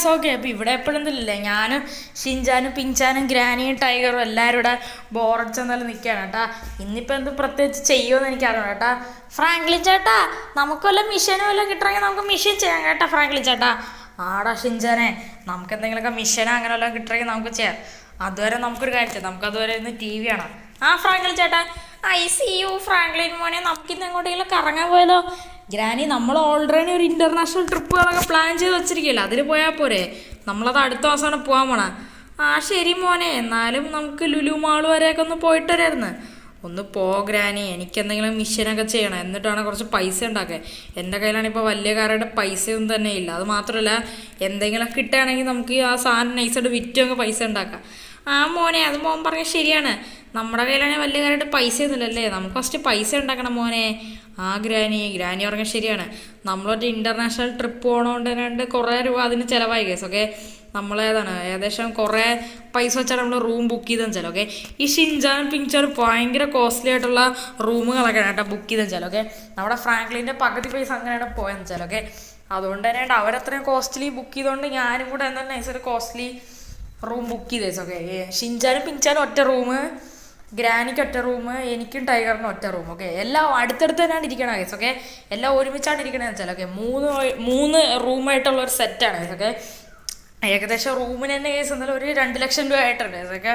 Guys okay. അപ്പോൾ ഇവിടെ എപ്പോഴൊന്നുമില്ലേ, ഞാനും ഷിൻചാനും പിങ്ചാനും ഗ്രാനിയും ടൈഗറും എല്ലാവരും ഇവിടെ ബോറടിച്ചെന്നാലും നിൽക്കുകയാണ് കേട്ടാ. ഇന്നിപ്പോൾ എന്ത് പ്രത്യേകിച്ച് ചെയ്യുമെന്ന് എനിക്കറിയണം കേട്ടാ. ഫ്രാങ്ക്ലിൻ ചേട്ടാ, നമുക്ക് വല്ല മിഷനും വല്ലതും കിട്ടണമെങ്കിൽ നമുക്ക് മിഷൻ ചെയ്യാം കേട്ടാ ഫ്രാങ്ക്ലിൻ ചേട്ടാ. ആടാ ഷിൻചാനെ, നമുക്ക് എന്തെങ്കിലുമൊക്കെ മിഷനോ അങ്ങനെ വല്ലതും കിട്ടണമെങ്കിൽ നമുക്ക് ചെയ്യാം. അതുവരെ നമുക്കൊരു കാര്യം ചെയ്യാം, നമുക്ക് അതുവരെ ഇന്ന് TV കാണാം. ഫ്രാങ്ക്ലിൻ ചേട്ടാ, ICU ഫ്രാങ്ക്ലിൻ മോനെ, നമുക്കിന്ന് എങ്ങോട്ടെങ്കിലും കറങ്ങാൻ പോയാലോ? ഗ്രാനി, നമ്മൾ ഓൾറെഡി ഒരു ഇൻ്റർനാഷണൽ ട്രിപ്പുകളൊക്കെ പ്ലാൻ ചെയ്ത് വെച്ചിരിക്കില്ല, അതിന് പോയാൽ പോരെ? നമ്മളത് അടുത്ത ദിവസമാണ് പോകാൻ പോണേ. ശരി മോനെ, എന്നാലും നമുക്ക് ലുലു മാൾ വരെയൊക്കെ ഒന്ന് പോയിട്ട് വരായിരുന്നു. ഒന്ന് പോ ഗ്രാനി, എനിക്ക് എന്തെങ്കിലും മിഷനൊക്കെ ചെയ്യണം, എന്നിട്ടാണ് കുറച്ച് പൈസ ഉണ്ടാക്കുക. എൻ്റെ കയ്യിലാണിപ്പോൾ വലിയ കാരുടെ പൈസയൊന്നും തന്നെ ഇല്ല. അത് മാത്രമല്ല, എന്തെങ്കിലും കിട്ടുകയാണെങ്കിൽ നമുക്ക് ആ സാധനം നൈസായിട്ട് വിറ്റൊക്കെ പൈസ ഉണ്ടാക്കാം. മോനെ, അത് മോൻ പറഞ്ഞാൽ ശരിയാണ്. നമ്മുടെ കയ്യിലാണെങ്കിൽ വലിയ കാര്യമായിട്ട് പൈസയൊന്നുമില്ലല്ലേ, നമുക്ക് ഫസ്റ്റ് പൈസ ഉണ്ടാക്കണം മോനെ. ഗ്രാനി പറഞ്ഞാൽ ശരിയാണ്. നമ്മളൊരു ഇൻ്റർനാഷണൽ ട്രിപ്പ് പോകണോണ്ട് തന്നെ കുറേ രൂപ അതിന് ചിലവായി കേസ്. ഓക്കെ, നമ്മളേതാണ് ഏകദേശം കുറേ പൈസ വെച്ചാൽ നമ്മൾ റൂം ബുക്ക് ചെയ്തെന്ന് വെച്ചാൽ. ഓക്കെ, ഈ ഷിൻചാനും പിങ്ചാനും ഭയങ്കര കോസ്റ്റ്ലി ആയിട്ടുള്ള റൂമുകളൊക്കെയാണ് കേട്ടോ ബുക്ക് ചെയ്തെന്ന് വെച്ചാൽ. ഓക്കെ, നമ്മുടെ ഫ്രാങ്ക്ലിൻ്റെ പകുതി പൈസ അങ്ങനെയാണ് പോയെന്ന് വെച്ചാൽ. ഓക്കെ, അതുകൊണ്ട് തന്നെ അവരത്രയും കോസ്റ്റ്ലി ബുക്ക് ചെയ്തുകൊണ്ട് ഞാനും കൂടെ എന്താ നൈസൊരു കോസ്റ്റ്ലി റൂം ബുക്ക് ചെയ്തേച്ചു. ഓക്കെ, ഷിൻചാനും പിങ്ചാനും ഒറ്റ റൂം, ഗ്രാനിക്ക് ഒറ്റ റൂം, എനിക്കും ടൈഗറിനും ഒറ്റ റൂം. ഓക്കെ, എല്ലാം അടുത്തടുത്ത് തന്നെയാണ് ഇരിക്കണത് കേസ്. ഓക്കെ, എല്ലാം ഒരുമിച്ചാണ് ഇരിക്കണമെന്ന് വെച്ചാൽ. ഓക്കെ, മൂന്ന് റൂമായിട്ടുള്ള ഒരു സെറ്റാണ് കേസ്. ഓക്കെ, ഏകദേശം റൂമിന് തന്നെ കേസ് എന്നാലും ഒരു 2 ലക്ഷം രൂപ ആയിട്ടുണ്ട് കേസ്. ഒക്കെ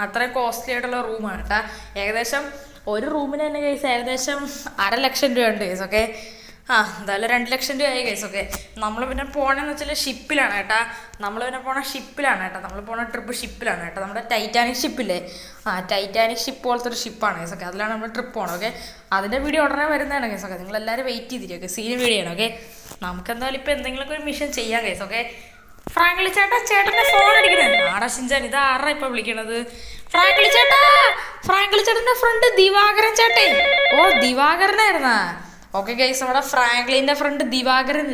അത്രയും കോസ്റ്റ്ലി ആയിട്ടുള്ള റൂമാണ് കേട്ടോ. ഏകദേശം ഒരു റൂമിന് തന്നെ കേസ് ഏകദേശം 1.5 ലക്ഷം രൂപ ഉണ്ട് കേസ്. ഓക്കെ, എന്തായാലും 2 ലക്ഷം രൂപ ആയി കേസ്. ഓക്കെ, നമ്മൾ പിന്നെ പോകണമെന്ന് വെച്ചാൽ ഷിപ്പിലാണ് കേട്ടാ. നമ്മൾ പോണ ട്രിപ്പ് ഷിപ്പിലാണ് കേട്ടോ. നമ്മുടെ ടൈറ്റാനിക് ഷിപ്പില്ലേ, ടൈറ്റാനിക് ഷിപ്പ് പോലത്തെ ഒരു ഷിപ്പാണ് കേസ്. ഓക്കെ, അതിലാണ് നമ്മൾ ട്രിപ്പ് പോകണം. ഓക്കെ, അതിൻ്റെ വീഡിയോ ഉടനെ വരുന്നതാണ് കേസ്. ഓക്കെ, നിങ്ങളെല്ലാവരും വെയിറ്റ് ചെയ്തിരിക്കും, സീൻ വീഡിയോ ആണ്. ഓക്കെ, നമുക്ക് എന്തായാലും ഇപ്പോൾ എന്തെങ്കിലുമൊക്കെ ഒരു മിഷൻ ചെയ്യാം കേസ്. ഓക്കെ, ഫ്രാങ്ക്ലിൻ ചേട്ടാ, ചേട്ടൻ്റെ ഫോൺ അടിക്കുന്നത്. ഷിൻചാൻ, ഇത് ആരാ ഇപ്പോൾ വിളിക്കണത്? ഫ്രാങ്ക്ലിൻ ചേട്ടൻ്റെ ഫ്രണ്ട് ദിവാകരൻ ചേട്ടേ. ദിവാകരനായിരുന്നാ? ഓക്കെ ഗൈസ്, നമ്മുടെ ഫ്രാങ്ക്ലിൻ്റെ ഫ്രണ്ട് ദിവാകരൻ.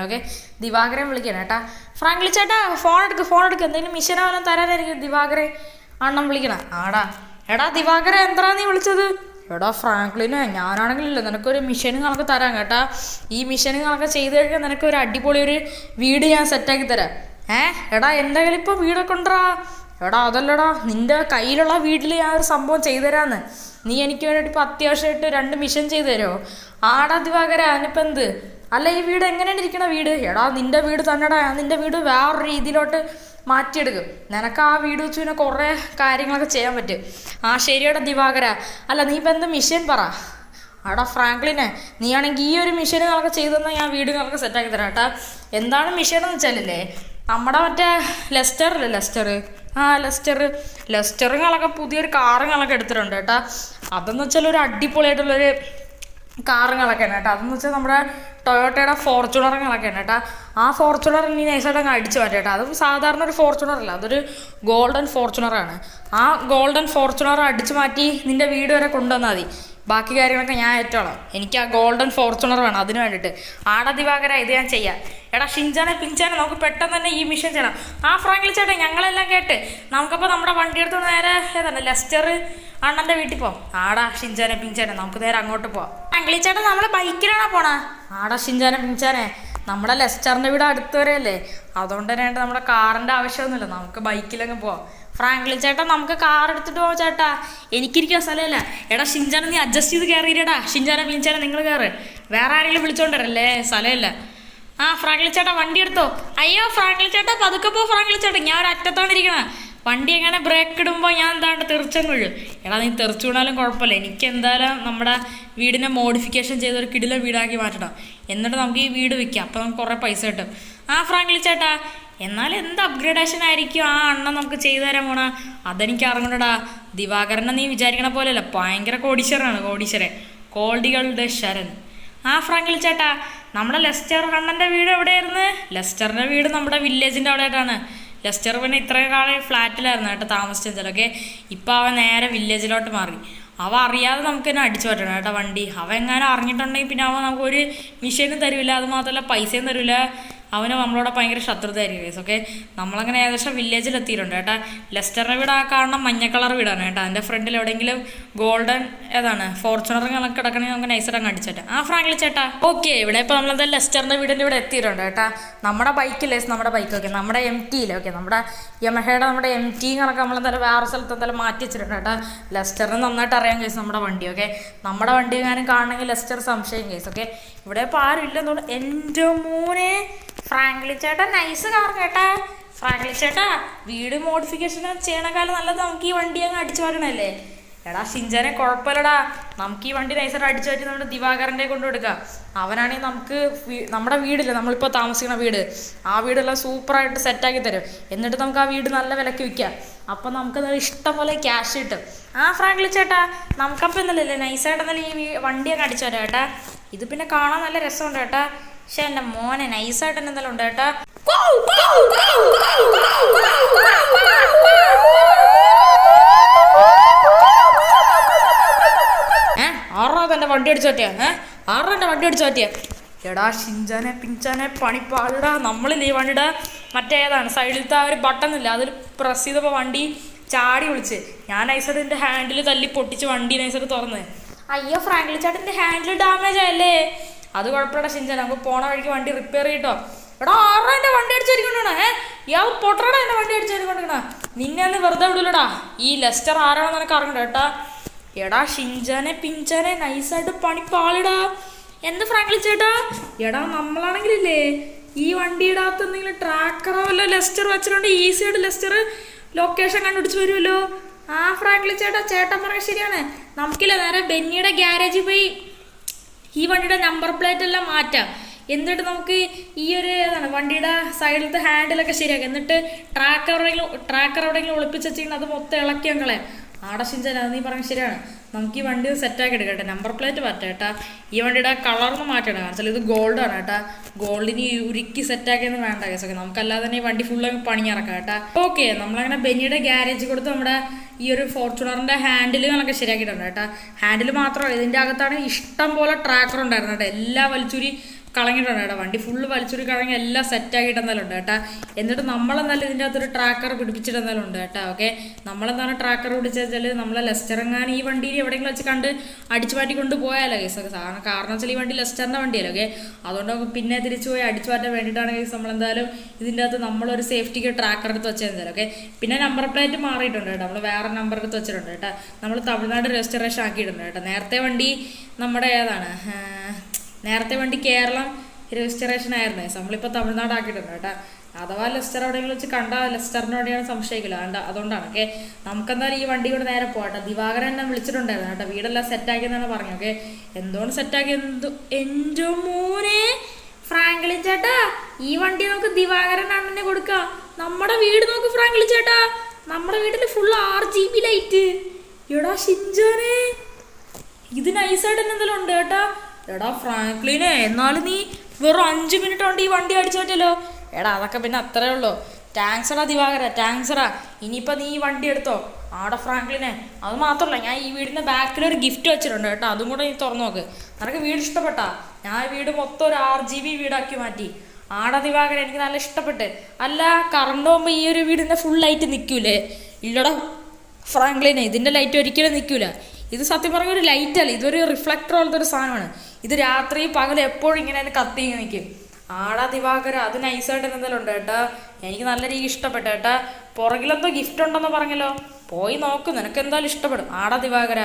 ഓക്കെ, ദിവാകരൻ വിളിക്കണം കേട്ടാ. ഫ്രാങ്ക്ലിൻ ചേട്ടാ, ഫോൺ എടുക്ക്, എന്തെങ്കിലും മിഷനോ വല്ലതും തരാനായിരിക്കും ദിവാകരൻ അണ്ണം വിളിക്കണം. എടാ ദിവാകരൻ, എന്താ നീ വിളിച്ചത്? എടാ ഫ്രാങ്ക്ലിനെ, ഞാനാണെങ്കിലില്ല നിനക്കൊരു മിഷനുകളൊക്കെ തരാം കേട്ടാ. ഈ മിഷനുകളൊക്കെ ചെയ്ത് കഴിഞ്ഞാൽ നിനക്കൊരു അടിപൊളി ഒരു വീട് ഞാൻ സെറ്റാക്കി തരാം. എടാ എൻ്റെ കയ്യിൽ ഇപ്പോൾ വീടൊക്കെ ഉണ്ടടാ. എടാ അതല്ലടാ, നിൻ്റെ കയ്യിലുള്ള വീട്ടിൽ ഞാൻ ഒരു സംഭവം ചെയ്തു തരാമെന്ന്. നീ എനിക്ക് വേണ്ടിയിട്ട് ഇപ്പോൾ അത്യാവശ്യമായിട്ട് 2 മിഷൻ ചെയ്തു തരുമോ? ദിവാകര, അതിനിപ്പോൾ എന്ത്? അല്ല, ഈ വീട് എങ്ങനെയാണ് ഇരിക്കണ വീട്? എടാ നിൻ്റെ വീട് തന്നെടാ, നിൻ്റെ വീട് വേറൊരു രീതിയിലോട്ട് മാറ്റിയെടുക്കും. നിനക്ക് ആ വീട് വെച്ച് പിന്നെ കുറേ കാര്യങ്ങളൊക്കെ ചെയ്യാൻ പറ്റും. ശരിയാടാ ദിവാകര. അല്ല, നീ ഇപ്പം എന്ത് മിഷൻ പറ? ഫ്രാങ്ക്ലിനെ, നീ ആണെങ്കിൽ ഈ ഒരു മിഷനുകളൊക്കെ ചെയ്തു തന്നാൽ ഞാൻ വീടുകളൊക്കെ സെറ്റാക്കി തരാം കേട്ടാ. എന്താണ് മിഷൻ എന്ന് വെച്ചാലല്ലേ, നമ്മുടെ മറ്റേ ലെസ്റ്ററുകളൊക്കെ പുതിയൊരു കാറുകളൊക്കെ എടുത്തിട്ടുണ്ട് കേട്ടാ. അതെന്ന് വെച്ചാൽ ഒരു അടിപൊളിയായിട്ടുള്ളൊരു കാറുകളൊക്കെയാണ് കേട്ടോ. അതെന്ന് വെച്ചാൽ നമ്മുടെ ടൊയോട്ടയുടെ ഫോർച്യൂണറുകളൊക്കെയാണ് കേട്ടോ. ആ ഫോർച്യൂണർ ഇനി നൈസായിട്ട് അങ്ങ് അടിച്ചു മാറ്റി കേട്ടോ. അതും സാധാരണ ഒരു ഫോർച്യൂണറല്ല, അതൊരു ഗോൾഡൻ ഫോർച്യൂണറാണ്. ആ ഗോൾഡൻ ഫോർച്യൂണർ അടിച്ചു മാറ്റി നിൻ്റെ വീട് വരെ കൊണ്ടുവന്നാൽ മതി. ബാക്കി കാര്യങ്ങളൊക്കെ ഞാൻ ഏറ്റോളാം. എനിക്ക് ആ ഗോൾഡൻ ഫോർച്യൂണർ വേണം, അതിന് വേണ്ടിയിട്ട്. ദിവാകര, ഇത് ഞാൻ ചെയ്യാം. എടാ ഷിൻചാനെ പിങ്ചാനെ, നമുക്ക് പെട്ടെന്ന് തന്നെ ഈ മിഷൻ ചെയ്യണം. ഫ്രാങ്ക്ലിൻ ചേട്ടാ, ഞങ്ങളെല്ലാം കേട്ട് നമുക്കപ്പോൾ നമ്മുടെ വണ്ടി എടുത്ത് നേരെ ലെസ്റ്റർ അണ്ണൻ്റെ വീട്ടിൽ പോവാം. ഷിൻചാനെ പിങ്ചാനെ, നമുക്ക് നേരെ അങ്ങോട്ട് പോവാം. ഫ്രാങ്ക്ലിൻ ചേട്ടാ, നമ്മൾ ബൈക്കിലാണോ പോണേ? ഷിൻചാനെ പിങ്ചാനെ, നമ്മുടെ ലെസ്റ്ററിൻ്റെ വീട് അടുത്ത് വരെയല്ലേ, അതുകൊണ്ട് തന്നെയായിട്ട് നമ്മുടെ കാറിൻ്റെ ആവശ്യമൊന്നുമില്ല, നമുക്ക് ബൈക്കിലങ്ങ് പോവാം. ഫ്രാങ്ക്ലിൻ ചേട്ടാ, നമുക്ക് കാർ എടുത്തിട്ട് പോവാം ചേട്ടാ, എനിക്കിരിക്കാൻ സ്ഥലമില്ല. എടാ ഷിൻചാനെ, നീ അഡ്ജസ്റ്റ് ചെയ്ത് കയറിയിടാ. ഷിൻചാനെ പിങ്ചാനെ, നിങ്ങൾ കയറ്, വേറെ ആരെങ്കിലും വിളിച്ചോണ്ടരല്ലേ, സ്ഥലമില്ല. ഫ്രാങ്ക്ലിൻ ചേട്ടാ, വണ്ടി എടുത്തോ. അയ്യോ ഫ്രാങ്ക്ലിൻ ചേട്ടാ, പതുക്കെ പോ ഫ്രാങ്ക്ലിൻ ചേട്ടാ, ഞാൻ ഒരു അറ്റത്താണ് ഇരിക്കണേ. വണ്ടി എങ്ങനെ ബ്രേക്ക് ഇടുമ്പോൾ ഞാൻ എന്താണ്ട് തെറിച്ചങ്ങ് വീഴും. എടാ, നീ തെറിച്ചു വീണാലും കുഴപ്പമില്ല, എനിക്ക് എന്തായാലും നമ്മുടെ വീടിനെ മോഡിഫിക്കേഷൻ ചെയ്തൊരു കിടില വീടാക്കി മാറ്റണം. എന്നിട്ട് നമുക്ക് ഈ വീട് വിൽക്കാം, അപ്പോൾ നമുക്ക് കുറേ പൈസ കിട്ടും. ഫ്രാങ്ക്ലിൻ ചേട്ടാ, എന്നാൽ എന്ത് അപ്ഗ്രേഡേഷൻ ആയിരിക്കും അണ്ണൻ നമുക്ക് ചെയ്തു തരാൻ പോണ? അതെനിക്ക് അറിഞ്ഞൂടാ. ദിവാകരനെ നീ വിചാരിക്കണ പോലെയല്ല, ഭയങ്കര കോടീശ്വരൻ, കോടികളുടെ ശരൻ. ഫ്രാങ്ക്ലിൻ ചേട്ടാ, നമ്മുടെ ലെസ്റ്റർ അണ്ണൻ്റെ വീട് എവിടെയായിരുന്നു? ലെസ്റ്ററിൻ്റെ വീട് നമ്മുടെ വില്ലേജിൻ്റെ അവിടെയായിട്ടാണ്. ലെസ്റ്റർ പിന്നെ ഇത്രയും കാലം ഫ്ലാറ്റിലായിരുന്നു കേട്ടോ താമസിച്ചതൊക്കെ. ഇപ്പോൾ അവൻ നേരെ വില്ലേജിലോട്ട് മാറി. അവ അറിയാതെ നമുക്ക് തന്നെ അടിച്ചു പറ്റണം കേട്ടോ വണ്ടി. അവൻ എങ്ങാനും അറിഞ്ഞിട്ടുണ്ടെങ്കിൽ പിന്നെ അവൻ നമുക്കൊരു മിഷനും തരില്ല, അത് മാത്രമല്ല പൈസയും തരില്ല. അവന് നമ്മളോട് ഭയങ്കര ശത്രുതയായിരിക്കും കേസ്. ഓക്കെ, നമ്മളങ്ങനെ ഏകദേശം വില്ലേജിൽ എത്തിയിട്ടുണ്ട് കേട്ടാ. ലെസ്റ്ററിൻ്റെ വീട് ആ കാണണം മഞ്ഞ കളർ വീടാണ് കേട്ടോ. അതിൻ്റെ ഫ്രണ്ടിൽ എവിടെയെങ്കിലും ഗോൾഡൻ ഏതാണ് ഫോർച്യൂണർ കണക്ക് കിടക്കണമെങ്കിൽ നമുക്ക് നൈസായിട്ട് അങ്ങ് അടിച്ചേട്ടാ. ആ ഫ്രാങ്ക്ലി ചേട്ടാ, ഓക്കെ ഇവിടെ ഇപ്പോൾ നമ്മളെന്താ ലെസ്റ്ററിൻ്റെ വീടിൻ്റെ ഇവിടെ എത്തിയിട്ടുണ്ട് കേട്ടാ. നമ്മുടെ ബൈക്കില്ലേ, നമ്മുടെ ബൈക്ക് ഓക്കെ, നമ്മുടെ MT ഓക്കെ, നമ്മുടെ യമഹയുടെ നമ്മുടെ MT കണക്ക് നമ്മളെന്തായാലും വേറെ സ്ഥലത്ത് എന്തായാലും മാറ്റി വെച്ചിട്ടുണ്ട് കേട്ടോ. ലെസ്റ്ററിന് നന്നായിട്ട് അറിയാൻ കേസ് നമ്മുടെ വണ്ടി. ഓക്കെ, നമ്മുടെ വണ്ടി എങ്ങാനും കാണണമെങ്കിൽ ലെസ്റ്റർ സംശയം കേസ്. ഓക്കെ, ഇവിടെ ഇപ്പോൾ ആരും ഇല്ലെന്നോട്. എൻ്റെ മോനെ ഫ്രാങ്ക്ലി ചേട്ടാ നൈസ് കാർ കേട്ടാ. ഫ്രാങ്ക്ലി ചേട്ടാ വീട് മോഡിഫിക്കേഷൻ ചെയ്യണക്കാലം നല്ലത് നമുക്ക് ഈ വണ്ടി അങ്ങ് അടിച്ചു മാറ്റണല്ലേ. എടാ ഷിൻജാനെ കുഴപ്പമില്ലടാ, നമുക്ക് ഈ വണ്ടി നൈസായിട്ട് അടിച്ചു മാറ്റി നമ്മുടെ ദിവാകരൻ്റെ കൊണ്ട് കൊടുക്കാം. അവനാണെങ്കിൽ നമുക്ക് നമ്മുടെ വീടില്ല, നമ്മളിപ്പോൾ താമസിക്കുന്ന വീട്, ആ വീടെല്ലാം സൂപ്പറായിട്ട് സെറ്റാക്കി തരും. എന്നിട്ട് നമുക്ക് ആ വീട് നല്ല വിലക്ക് വിൽക്കാം. അപ്പം നമുക്ക് ഇഷ്ടം പോലെ ക്യാഷ് കിട്ടും. ആ ഫ്രാങ്ക്ലി ചേട്ടാ നമുക്കപ്പോൾ എന്നല്ലേ നൈസായിട്ട് എന്നാലും ഈ വണ്ടിയൊക്കെ അടിച്ചു തരാം കേട്ടാ. ഇത് പിന്നെ കാണാൻ നല്ല രസമുണ്ട് കേട്ടാ. പക്ഷെ എൻ്റെ മോനെ നൈസായിട്ട് തന്നെ എന്തെല്ലാം ഉണ്ട് കേട്ടാ. ആറാ എൻ്റെ വണ്ടി അടിച്ചു പറ്റിയ ആറാ എൻ്റെ വണ്ടി അടിച്ചു പറ്റിയ. എടാ ഷിൻജാനെ പിഞ്ചാനെ പണിപ്പാടാ. നമ്മളില്ലേ ഈ വണ്ടിയുടെ മറ്റേ ഏതാണ് സൈഡിലത്തെ ആ ഒരു ബട്ടൺ ഇല്ല, അതിൽ പ്രസ് ചെയ്തപ്പോൾ വണ്ടി ചാടി വിളിച്ച്. ഞാൻ നൈസായിട്ട് എൻ്റെ ഹാൻഡിൽ തല്ലി പൊട്ടിച്ച് വണ്ടി നൈസായിട്ട് തുറന്ന്. അയ്യോ ഫ്രാങ്ക്ലി ചേട്ടൻ്റെ ഹാൻഡിൽ ഡാമേജ് ആയല്ലേ. അത് കുഴപ്പമില്ല ഷിൻജാൻ, നമുക്ക് പോണ വഴിക്ക് വണ്ടി റിപ്പയർ ചെയ്തിട്ടോ. എടാ ആറാ എൻ്റെ വണ്ടി അടിച്ചോണ്ടിരിക്കണ ഇയാൾ പൊട്ടറടാ എൻ്റെ വണ്ടി അടിച്ചോണ്ടിരിക്കണ. നിന്നെ ഒന്ന് വെറുതെ വിടൂലടാ. ഈ ലെസ്റ്റർ ആരാണെന്ന് എനിക്ക് അറിയണ്ട കേട്ടാ. എടാ ഷിൻജാനെ പിഞ്ചാനെ നൈസായിട്ട് പണിപ്പാളിടാ. എന്ത് ഫ്രാങ്ക്ലി ചേട്ടാ? എടാ നമ്മളാണെങ്കിലില്ലേ ഈ വണ്ടിയുടെ അകത്ത് എന്തെങ്കിലും ട്രാക്കറോ വല്ല ലെസ്റ്റർ വെച്ചിട്ടുണ്ടെങ്കിൽ ഈസിയായിട്ട് ലെസ്റ്റർ ലൊക്കേഷൻ കണ്ടുപിടിച്ച് വരുമല്ലോ. ആ ഫ്രാങ്ക്ലി ചേട്ടാ, ചേട്ടൻ പറഞ്ഞ ശരിയാണ്. നമുക്കില്ല നേരെ ബെന്നിയുടെ ഗ്യാരേജിൽ പോയി ഈ വണ്ടിയുടെ നമ്പർ പ്ലേറ്റ് എല്ലാം മാറ്റാം. എന്നിട്ട് നമുക്ക് ഈ ഒരു ഏതാണ് വണ്ടിയുടെ സൈഡിലത്തെ ഹാൻഡിലൊക്കെ ശരിയാക്കാം. എന്നിട്ട് ട്രാക്കർ എവിടെയെങ്കിലും ഒളിപ്പിച്ച് വെച്ചിരിക്കുന്നത് അത് മൊത്തം ഇളക്കി ഞങ്ങളെ ആടെ ഷിൻജാൻ. അത് നീ പറഞ്ഞ ശരിയാണ്. നമുക്ക് ഈ വണ്ടി സെറ്റാക്കി എടുക്കട്ടെ. നമ്പർ പ്ലേറ്റ് മാറ്റാം കേട്ടാ. ഈ വണ്ടിയുടെ കളർന്ന് മാറ്റണം. കാരണം വെച്ചാൽ ഇത് ഗോൾഡാണ് കേട്ടാ. ഗോൾഡിന് ഉരുക്കി സെറ്റാക്കിയൊന്നും വേണ്ട കേസ്. ഓക്കെ, നമുക്കല്ലാതെ തന്നെ ഈ വണ്ടി ഫുള്ള് പണിയിറക്കാം കേട്ടാ. ഓക്കെ, നമ്മളങ്ങനെ ബെന്നിയുടെ ഗ്യാരേജ് കൊടുത്ത് നമ്മുടെ ഈ ഒരു ഫോർച്യൂണറിൻ്റെ ഹാൻഡിലുകളൊക്കെ ശരിയാക്കിയിട്ടുണ്ട് കേട്ടാ. ഹാൻഡിൽ മാത്രമല്ല, ഇതിൻ്റെ അകത്താണ് ഇഷ്ടം പോലെ ട്രാക്കർ ഉണ്ടായിരുന്നു കേട്ടോ. എല്ലാം വലിച്ചൂരി കളഞ്ഞിട്ടുണ്ട് കേട്ടോ. വണ്ടി ഫുള്ള് വലിച്ചൂരി കളഞ്ഞ് എല്ലാം സെറ്റാക്കിയിട്ട് എന്തായാലും ഉണ്ട് കേട്ടോ. എന്നിട്ട് നമ്മളെന്തായാലും ഇതിൻ്റെ അകത്തൊരു ട്രാക്കർ പിടിപ്പിച്ചിട്ട് എന്തായാലും ഉണ്ട് കേട്ടോ. ഓക്കെ, നമ്മളെന്താണ് ട്രാക്കർ പിടിച്ചത് വെച്ചാൽ നമ്മളെ ലെസ്റ്ററെങ്ങാനും ഈ വണ്ടിയിൽ എവിടെയെങ്കിലും വെച്ച് കണ്ട് അടിച്ചു മാറ്റി കൊണ്ട് പോയാലോ കേസ്. കാരണം വെച്ചാൽ ഈ വണ്ടി ലെസ്റ്ററിൻ്റെ വണ്ടിയല്ലോ. ഓക്കെ, അതുകൊണ്ട് പിന്നെ തിരിച്ചു പോയി അടിച്ചു മാറ്റാൻ വേണ്ടിയിട്ടാണ് കേസ് നമ്മളെന്തായാലും ഇതിൻ്റെ അകത്ത് നമ്മളൊരു സേഫ്റ്റിക്ക് ട്രാക്കർ എടുത്ത് വെച്ചെന്തായാലും. ഓക്കെ, പിന്നെ നമ്പർ പ്ലേറ്റ് മാറിയിട്ടുണ്ട് കേട്ടോ. നമ്മൾ വേറെ നമ്പർ എടുത്ത് വെച്ചിട്ടുണ്ട് കേട്ടോ. നമ്മൾ തമിഴ്നാട് രജിസ്ട്രേഷൻ ആക്കിയിട്ടുണ്ട് കേട്ടോ. നേരത്തെ വണ്ടി നമ്മുടെ ഏതാണ് നേരത്തെ വണ്ടി കേരളം രജിസ്ട്രേഷൻ ആയിരുന്നു. നമ്മളിപ്പോൾ തമിഴ്നാട് ആക്കിയിട്ടുണ്ട് കേട്ടോ. അഥവാ ലെസ്റ്റർ എവിടെയെങ്കിലും വെച്ച് കണ്ടാൽ ലെസ്റ്ററിൻ്റെ വണ്ടിയാണ് സംശയിക്കില്ല. അതുകൊണ്ടാണ്. ഓക്കെ, നമുക്കെന്തായാലും ഈ വണ്ടി കൂടെ നേരെ പോകട്ടെ. ദിവാകരൻ എന്നെ വിളിച്ചിട്ടുണ്ടായിരുന്നു കേട്ടോ. വീടെല്ലാം സെറ്റാക്കിയെന്നാണ് പറഞ്ഞു. ഓക്കെ, എന്തുകൊണ്ട് സെറ്റാക്കി എൻ്റെ മോനെ ഫ്രാങ്ക്ലി ചേട്ടാ, ഈ വണ്ടി നമുക്ക് ദിവാകരൻ അണ്ണനെ കൊടുക്കാം. നമ്മുടെ വീട് നോക്ക് ഫ്രാങ്ക്ലി ചേട്ടാ, നമ്മുടെ വീട്ടിൽ ഫുൾ RGB ലൈറ്റ്. എടാ ഷിൻജാനെ ഇത് നൈസായിട്ട് തന്നെ എന്തെങ്കിലും ഉണ്ട് കേട്ടാ. എടാ ഫ്രാങ്ക്ലിനെ, എന്നാലും നീ വെറും 5 മിനിറ്റ് കൊണ്ട് ഈ വണ്ടി അടിച്ചു പറ്റല്ലോ. എടാ അതൊക്കെ പിന്നെ അത്രേ ഉള്ളൂ. താങ്ക്സടാ ദിവാകര, താങ്ക്സടാ. ഇനിയിപ്പോൾ നീ ഈ വണ്ടി എടുത്തോ. ആടെ ഫ്രാങ്ക്ലിനെ, അത് മാത്രമല്ല ഞാൻ ഈ വീടിൻ്റെ ബാക്കിലൊരു ഗിഫ്റ്റ് വെച്ചിട്ടുണ്ട് കേട്ടോ. അതും കൂടെ നീ തുറന്നു നോക്ക്. നിനക്ക് വീട് ഇഷ്ടപ്പെട്ടാ? ഞാൻ ഈ വീട് മൊത്തം ഒരു RGB വീടാക്കി മാറ്റി. ആടെ ദിവാകര എനിക്ക് നല്ല ഇഷ്ടപ്പെട്ട്. അല്ല കറണ്ട് പോകുമ്പോൾ ഈ ഒരു വീടിൻ്റെ ഫുൾ ലൈറ്റ് നിൽക്കൂലേ? ഇല്ലടാ ഫ്രാങ്ക്ലിനെ, ഇതിൻ്റെ ലൈറ്റ് ഒരിക്കലും നിൽക്കൂല. ഇത് സത്യം പറഞ്ഞ ഒരു ലൈറ്റ് അല്ല, ഇതൊരു റിഫ്ലക്ടർ പോലത്തെ ഒരു സാധനമാണ്. ഇത് രാത്രി പകൽ എപ്പോഴും ഇങ്ങനെ കത്തി നിൽക്കും. ആടാ ദിവാകര, അത് നൈസായിട്ട് എന്തെങ്കിലും ഉണ്ട് കേട്ടാ. എനിക്ക് നല്ല രീതി ഇഷ്ടപ്പെട്ടു കേട്ടാ. പുറകിലെന്തോ ഗിഫ്റ്റ് ഉണ്ടെന്ന് പറഞ്ഞല്ലോ, പോയി നോക്ക്, നിനക്ക് എന്തായാലും ഇഷ്ടപ്പെടും. ആടാ ദിവാകര,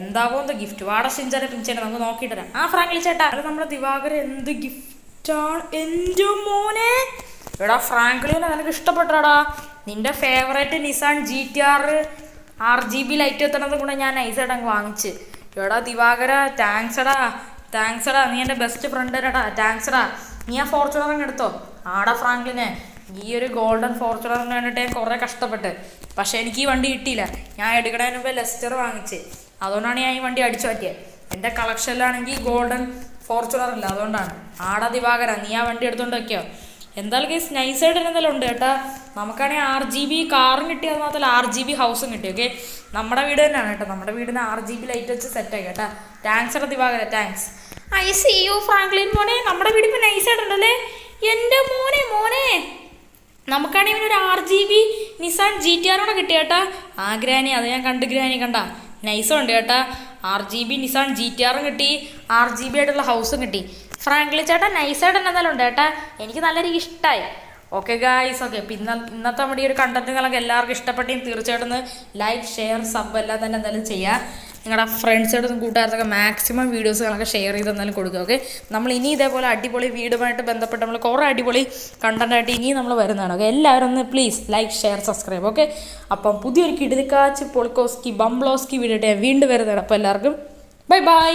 എന്താവോ എന്തോ ഗിഫ്റ്റ്. വാട ഷിൻജാനെ പിഞ്ചാനെ നമുക്ക് നോക്കിയിട്ട് തരാം. ആ ഫ്രാങ്ക്ലി ചേട്ടാ, അത് നമ്മുടെ ദിവാകര എന്ത് ഗിഫ്റ്റാണ് എൻ്റെ മോനെ. എടാ ഫ്രാങ്ക്ലിനെ നിനക്ക് ഇഷ്ടപ്പെട്ടാടാ. നിന്റെ favourite Nissan GTR RGB light എത്തണത് കൂടെ ഞാൻ നൈസായിട്ട് അങ്ങ് വാങ്ങിച്ച്. എടാ ദിവാകര, താങ്ക്സടാ. നീ എൻ്റെ ബെസ്റ്റ് ഫ്രണ്ട് എടാ. താങ്ക്സടാ. നീ ആ ഫോർച്യൂണർ അങ്ങ് എടുത്തോ. ആടാ ഫ്രാങ്ക്ലിനെ, ഈ ഒരു ഗോൾഡൻ ഫോർച്യൂണറിന് വേണ്ടിയിട്ട് ഞാൻ കുറേ കഷ്ടപ്പെട്ട്. പക്ഷേ എനിക്ക് ഈ വണ്ടി കിട്ടിയില്ല. ഞാൻ എടുക്കണതിന് മുമ്പ് ലെസ്റ്റർ വാങ്ങിച്ച്. അതുകൊണ്ടാണ് ഞാൻ ഈ വണ്ടി അടിച്ചു മാറ്റിയത്. എൻ്റെ കളക്ഷനിലാണെങ്കിൽ ഗോൾഡൻ ഫോർച്യൂണർ ഇല്ല, അതുകൊണ്ടാണ്. ആടാ ദിവാകര, നീ ആ വണ്ടി എടുത്തുകൊണ്ട് വയ്ക്കോ. എന്തായാലും കേസ് നൈസായിട്ട് എന്തെങ്കിലും ഉണ്ട് കേട്ടോ. നമുക്കാണെങ്കിൽ RGB കാറും കിട്ടി, അത് മാത്രമല്ല RGB ഹൗസും കിട്ടി. ഓക്കെ, നമ്മുടെ വീട് തന്നെയാണ് കേട്ടോ. നമ്മുടെ വീടിന് RGB ലൈറ്റ് വെച്ച് സെറ്റാക്കി കേട്ടോ. താങ്ക്സ് എടാ Divakara, thanks. I see you Franklin മോനെ, നമ്മുടെ വീട് ഇപ്പോൾ നൈസായിട്ടുണ്ടല്ലേ. എൻ്റെ മോനെ മോനെ നമുക്കാണെങ്കിൽ ഇവനൊരു RGB നിസാൻ GTR കൂടെ കിട്ടിയേട്ടാ. ആ ഗ്രാനി അത് ഞാൻ കണ്ട് ഗ്രാനി കണ്ട നൈസുണ്ട് കേട്ടാ. RGB നിസാൻ GTRും കിട്ടി, RGB ആയിട്ടുള്ള ഹൗസും കിട്ടി. ഫ്രാങ്ക്ലിൻ ചേട്ടാ നൈസായിട്ട് തന്നെ എന്തായാലും ഉണ്ട് കേട്ടാ. എനിക്ക് നല്ല രീതിക്ക് ഇഷ്ടമായി. Okay guys, okay. അപ്പം ഇന്നത്തെ നമ്മുടെ ഈ ഒരു കണ്ടന്റുകളൊക്കെ എല്ലാവർക്കും ഇഷ്ടപ്പെട്ടെങ്കിൽ തീർച്ചയായിട്ടും ലൈക്ക് ഷെയർ സബ് എല്ലാം തന്നെ എന്തായാലും ചെയ്യുക. നിങ്ങളുടെ ഫ്രണ്ട്സായിട്ടും കൂട്ടുകാർക്കൊക്കെ മാക്സിമം വീഡിയോസുകളൊക്കെ ഷെയർ ചെയ്ത് എന്തായാലും കൊടുക്കുക. ഓക്കെ, നമ്മൾ ഇനി ഇതേപോലെ അടിപൊളി വീടുമായിട്ട് ബന്ധപ്പെട്ട് നമ്മൾ കുറേ അടിപൊളി കണ്ടന്റായിട്ട് ഇനിയും നമ്മൾ വരുന്നതാണ്. ഓക്കെ, എല്ലാവരും ഒന്ന് please like share subscribe. Okay, അപ്പം പുതിയൊരു കിടുക്കാച്ച് പൊളിക്കോസ്കി ബംബ്ലോസ്കി വീഡിയോ വീണ്ടും വരുന്നതാണ്. അപ്പോൾ എല്ലാവർക്കും ബൈ ബൈ.